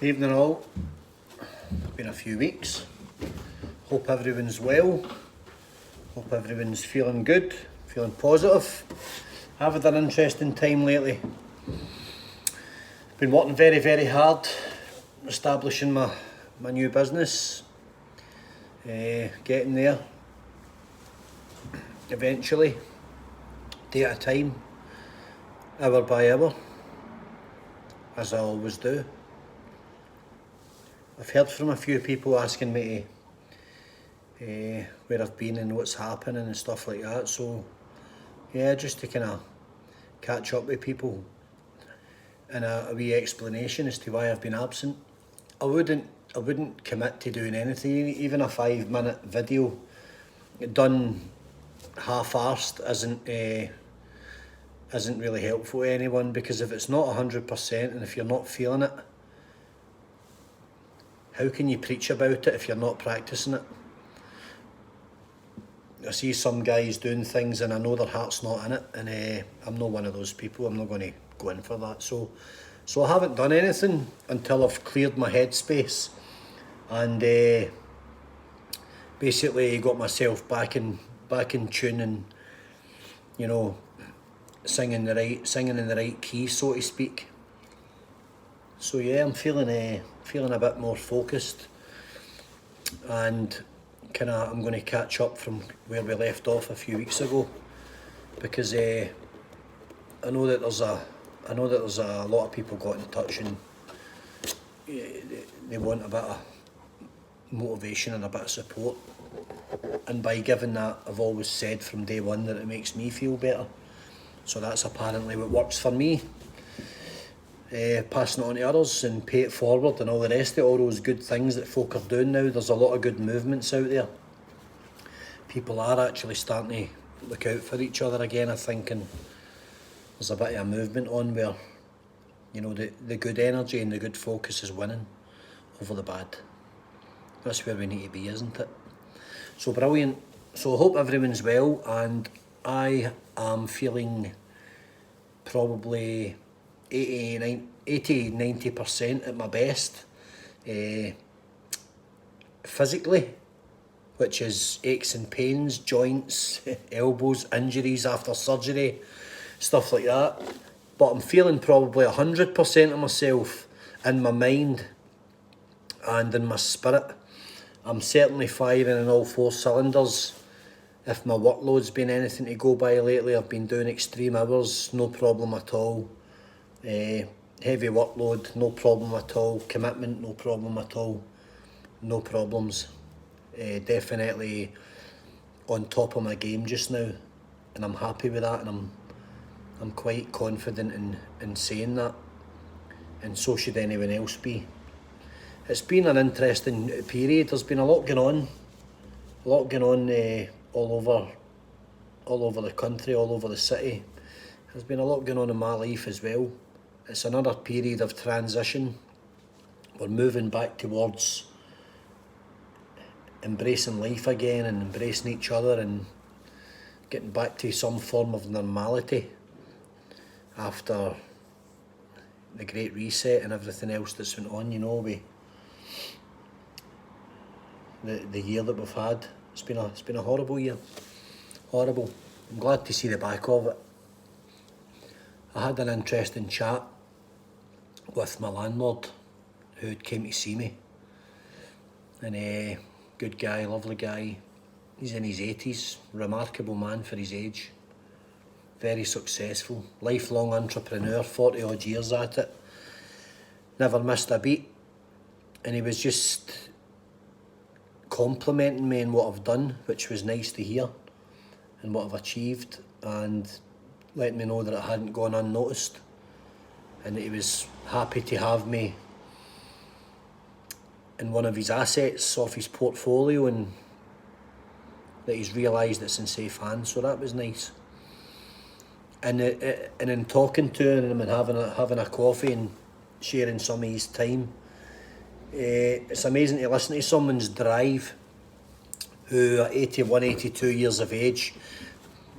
Evening all. Been a few weeks. Hope everyone's well. Hope everyone's feeling good, feeling positive. I've had an interesting time lately. Been working very hard, establishing my new business. Getting there. Eventually, day at a time, hour by hour, as I always do. I've heard from a few people asking me where I've been and what's happening and stuff like that, so yeah, just to kind of catch up with people and a wee explanation as to why I've been absent. I wouldn't commit to doing anything, even a 5-minute video done half-arsed isn't really helpful to anyone, because if it's not 100% and if you're not feeling it, how can you preach about it if you're not practicing it? I see some guys doing things and I know their heart's not in it, and I'm not one of those people. I'm not going to go in for that. So I haven't done anything until I've cleared my headspace and basically got myself back in tune and, you know, singing in the right key, so to speak. So yeah, I'm feeling a bit more focused, and I'm going to catch up from where we left off a few weeks ago, because I know that there's a lot of people got in touch and they want a bit of motivation and a bit of support, and by giving that, I've always said from day one that it makes me feel better, so that's apparently what works for me. Passing it on to others and pay it forward and all the rest of it, all those good things that folk are doing now. There's a lot of good movements out there. People are actually starting to look out for each other again, I think, and there's a bit of a movement on where, you know, the good energy and the good focus is winning over the bad. That's where we need to be, isn't it? So brilliant. So I hope everyone's well, and I am feeling probably 80-90% at my best, physically, which is aches and pains, joints, elbows, injuries after surgery, stuff like that. But I'm feeling probably 100% of myself in my mind and in my spirit. I'm certainly firing in all 4 cylinders. If my workload's been anything to go by lately, I've been doing extreme hours, no problem at all. Heavy workload, no problem at all. Commitment, no problem at all. No problems. Definitely on top of my game just now, and I'm happy with that, and I'm quite confident in saying that, and so should anyone else be. It's been an interesting period. There's been a lot going on all over the country, all over the city. There's been a lot going on in my life as well. It's another period of transition. We're moving back towards embracing life again and embracing each other and getting back to some form of normality after the Great Reset and everything else that's went on, you know, with the year that we've had. It's been a horrible year. Horrible. I'm glad to see the back of it. I had an interesting chat with my landlord who came to see me, and good guy, lovely guy. He's in his 80s, remarkable man for his age, very successful, lifelong entrepreneur, 40 odd years at it, never missed a beat, and he was just complimenting me on what I've done, which was nice to hear, and what I've achieved, and letting me know that it hadn't gone unnoticed, and that he was happy to have me in one of his assets off his portfolio, and that he's realised it's in safe hands, so that was nice. And in talking to him and having a coffee and sharing some of his time, it's amazing to listen to someone's drive who at 81, 82 years of age,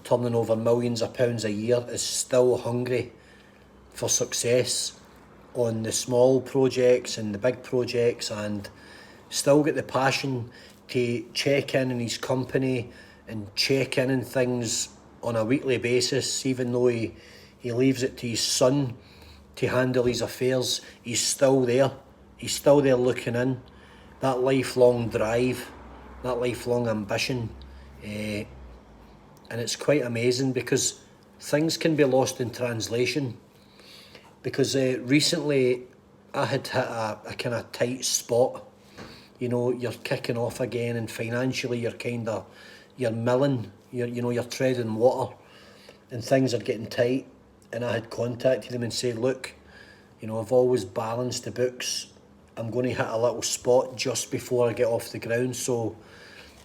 turning over millions of pounds a year, is still hungry for success, on the small projects and the big projects, and still get the passion to check in his company and check in on things on a weekly basis, even though he leaves it to his son to handle his affairs. He's still there. He's still there looking in. That lifelong drive, that lifelong ambition. And it's quite amazing because things can be lost in translation. Because recently I had hit a kind of tight spot. You know, you're kicking off again, and financially you're milling, you're treading water, and things are getting tight. And I had contacted him and said, look, I've always balanced the books. I'm going to hit a little spot just before I get off the ground, so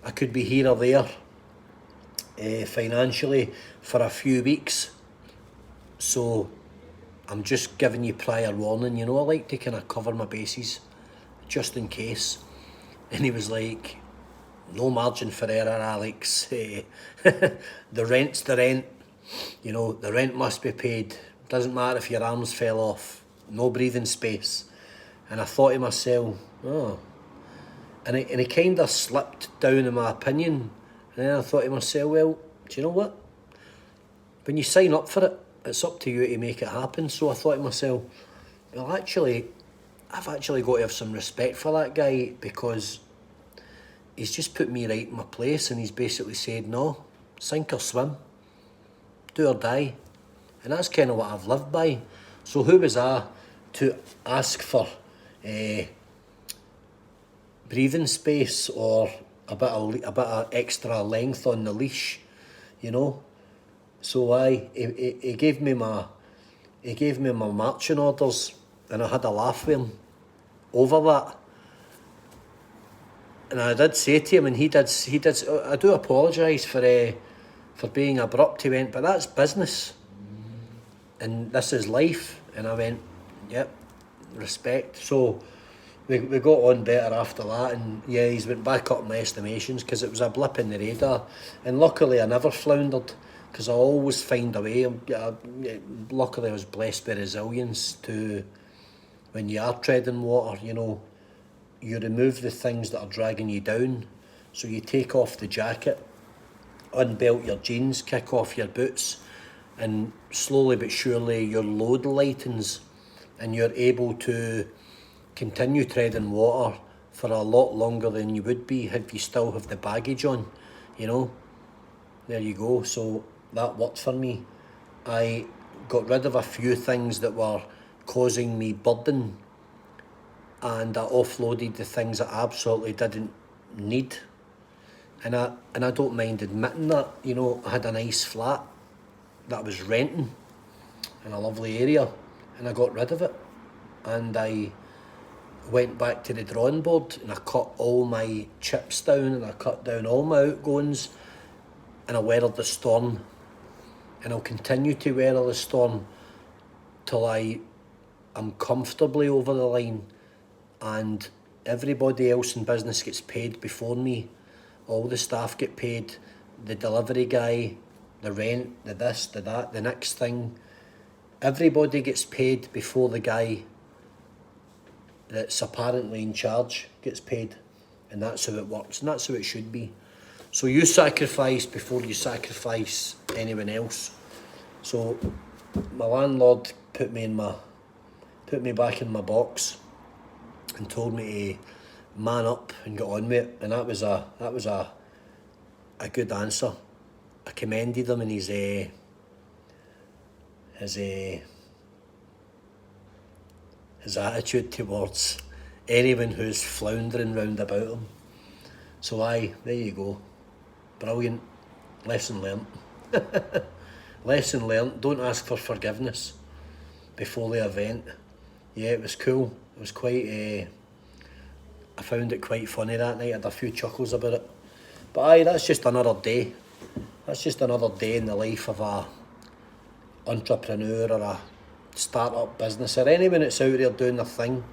I could be here or there financially for a few weeks. So I'm just giving you prior warning. I like to kind of cover my bases just in case. And he was like, no margin for error, Alex. The rent's the rent. The rent must be paid. Doesn't matter if your arms fell off. No breathing space. And I thought to myself, oh. And he kind of slipped down in my opinion. And then I thought to myself, well, do you know what? When you sign up for it, it's up to you to make it happen. So I thought to myself, well, I've actually got to have some respect for that guy, because he's just put me right in my place, and he's basically said, no, sink or swim, do or die. And that's kind of what I've lived by. So who was I to ask for breathing space or a bit of extra length on the leash, So he gave me my marching orders, and I had a laugh with him over that. And I did say to him, and he did. I do apologise for being abrupt. He went, but that's business, and this is life. And I went, yep, respect. So we got on better after that, and yeah, he's went back up my estimations because it was a blip in the radar, and luckily I never floundered, because I always find a way. Luckily I was blessed with resilience to, when you are treading water, you remove the things that are dragging you down. So you take off the jacket, unbelt your jeans, kick off your boots, and slowly but surely your load lightens, and you're able to continue treading water for a lot longer than you would be if you still have the baggage on, There you go. So that worked for me. I got rid of a few things that were causing me burden, and I offloaded the things that I absolutely didn't need. And I don't mind admitting that. I had a nice flat that I was renting in a lovely area, and I got rid of it. And I went back to the drawing board, and I cut all my chips down, and I cut down all my outgoings, and I weathered the storm. And I'll continue to weather the storm till I am comfortably over the line, and everybody else in business gets paid before me. All the staff get paid, the delivery guy, the rent, the this, the that, the next thing. Everybody gets paid before the guy that's apparently in charge gets paid. And that's how it works, and that's how it should be. So you sacrifice before you sacrifice anyone else. So my landlord put me back in my box and told me to man up and get on with it, and that was a good answer. I commended him, and his attitude towards anyone who's floundering round about him. So there you go. Brilliant. Lesson learnt. Lesson learnt. Don't ask for forgiveness before the event. Yeah, it was cool. It was quite, I found it quite funny that night. I had a few chuckles about it. But that's just another day. That's just another day in the life of a entrepreneur or a start-up business, or anyone that's out there doing their thing.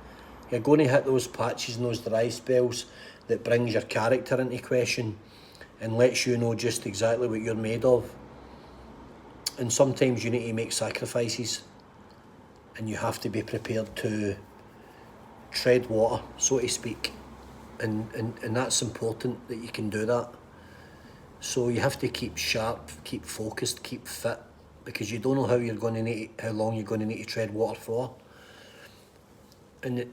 You're going to hit those patches and those dry spells that brings your character into question and lets you know just exactly what you're made of. And sometimes you need to make sacrifices. and you have to be prepared to tread water, so to speak, and that's important that you can do that. So you have to keep sharp, keep focused, keep fit, because you don't know how long you're going to need to tread water for. And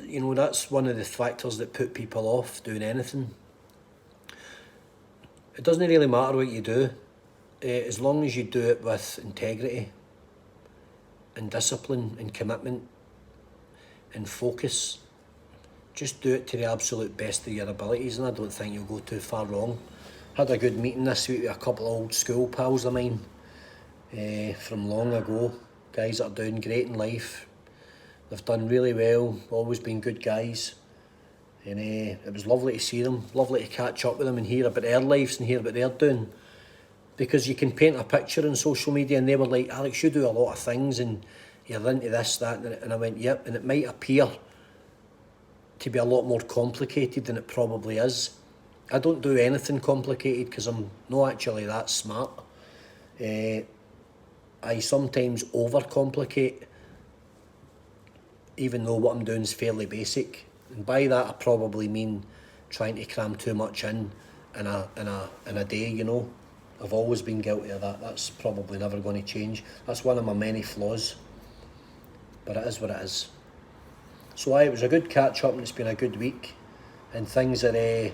you know, that's one of the factors that put people off doing anything. It doesn't really matter what you do, as long as you do it with integrity and discipline and commitment and focus. Just do it to the absolute best of your abilities, and I don't think you'll go too far wrong. Had a good meeting this week with a couple of old school pals of mine from long ago, guys that are doing great in life. They've done really well, always been good guys, and it was lovely to see them, lovely to catch up with them and hear about their lives and hear what they're doing, because you can paint a picture on social media, and they were like, Alex, you do a lot of things and you're into this, that, and I went, yep, and it might appear to be a lot more complicated than it probably is. I don't do anything complicated because I'm not actually that smart. I sometimes overcomplicate, even though what I'm doing is fairly basic. And by that I probably mean trying to cram too much in a day, you know. I've always been guilty of that. That's probably never going to change. That's one of my many flaws. But it is what it is. So it was a good catch up, and it's been a good week, and things are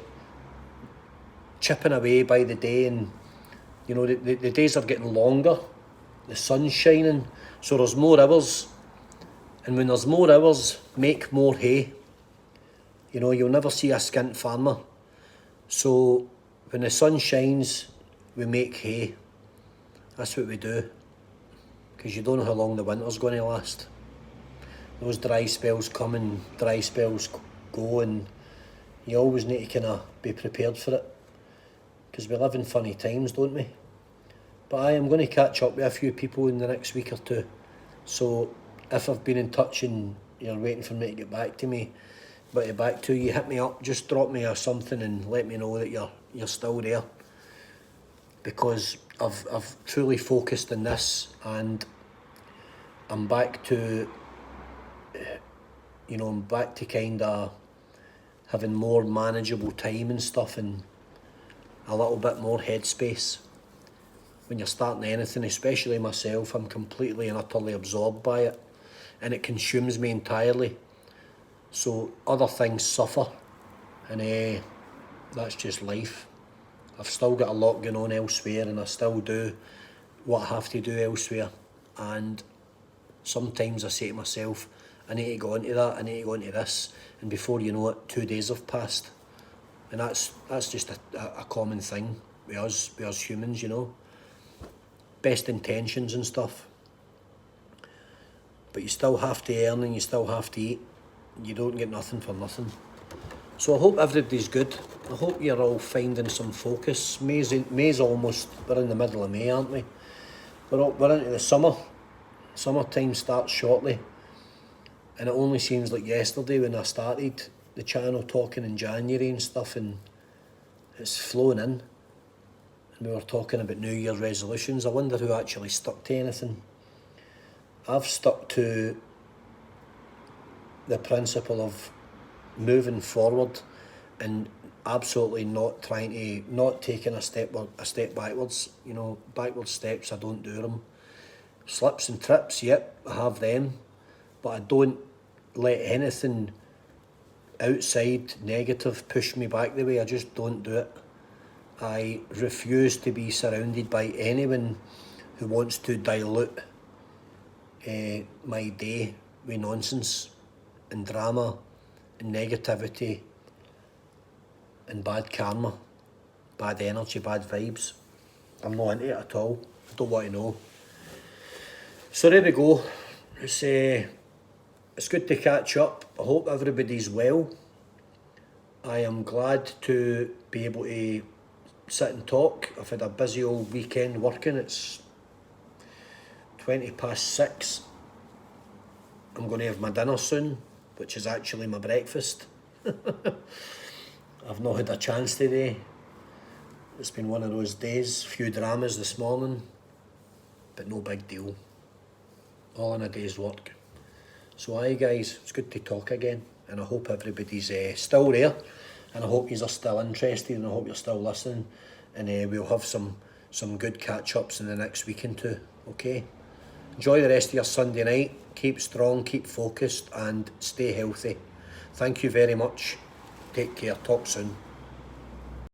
chipping away by the day, and you know, the days are getting longer, the sun's shining, so there's more hours, and when there's more hours, make more hay. You know, you'll never see a skint farmer. So when the sun shines, we make hay. That's what we do, because you don't know how long the winter's going to last. Those dry spells come and dry spells go, and you always need to kind of be prepared for it, because we live in funny times, don't we? But I am going to catch up with a few people in the next week or two, so if I've been in touch and you're waiting for me to get back to me, but back to you, hit me up, just drop me or something and let me know that you're still there, because I've truly focused on this, and I'm back to, you know, I'm back to kind of having more manageable time and stuff, and a little bit more headspace. When you're starting anything, especially myself, I'm completely and utterly absorbed by it, and it consumes me entirely. So other things suffer, and that's just life. I've still got a lot going on elsewhere, and I still do what I have to do elsewhere, and sometimes I say to myself, I need to go into that, I need to go into this, and before you know it, 2 days have passed. And that's just a common thing with us humans, you know. Best intentions and stuff, but you still have to earn and you still have to eat. You don't get nothing for nothing. So I hope everybody's good. I hope you're all finding some focus. May's almost, we're in the middle of May, aren't we? We're into the summer. Summertime starts shortly, and it only seems like yesterday when I started the channel talking in January and stuff, and it's flown in, and we were talking about New Year resolutions. I wonder who actually stuck to anything. I've stuck to the principle of moving forward and absolutely not taking a step backwards. You know, backward steps, I don't do them. Slips and trips, yep, I have them, but I don't let anything outside negative push me back the way. I just don't do it. I refuse to be surrounded by anyone who wants to dilute my day with nonsense and drama and negativity and bad karma, bad energy, bad vibes. I'm not into it at all. I don't want to know. So there we go. It's good to catch up. I hope everybody's well. I am glad to be able to sit and talk. I've had a busy old weekend working. It's 6:20. I'm going to have my dinner soon, which is actually my breakfast. I've not had a chance today. It's been one of those days. Few dramas this morning, but no big deal. all in a day's work. So aye guys, it's good to talk again, and I hope everybody's still there, and I hope you're still interested, and I hope you're still listening, and we'll have some good catch-ups in the next week and two, okay? Enjoy the rest of your Sunday night, keep strong, keep focused, and stay healthy. Thank you very much. Take care, talk soon.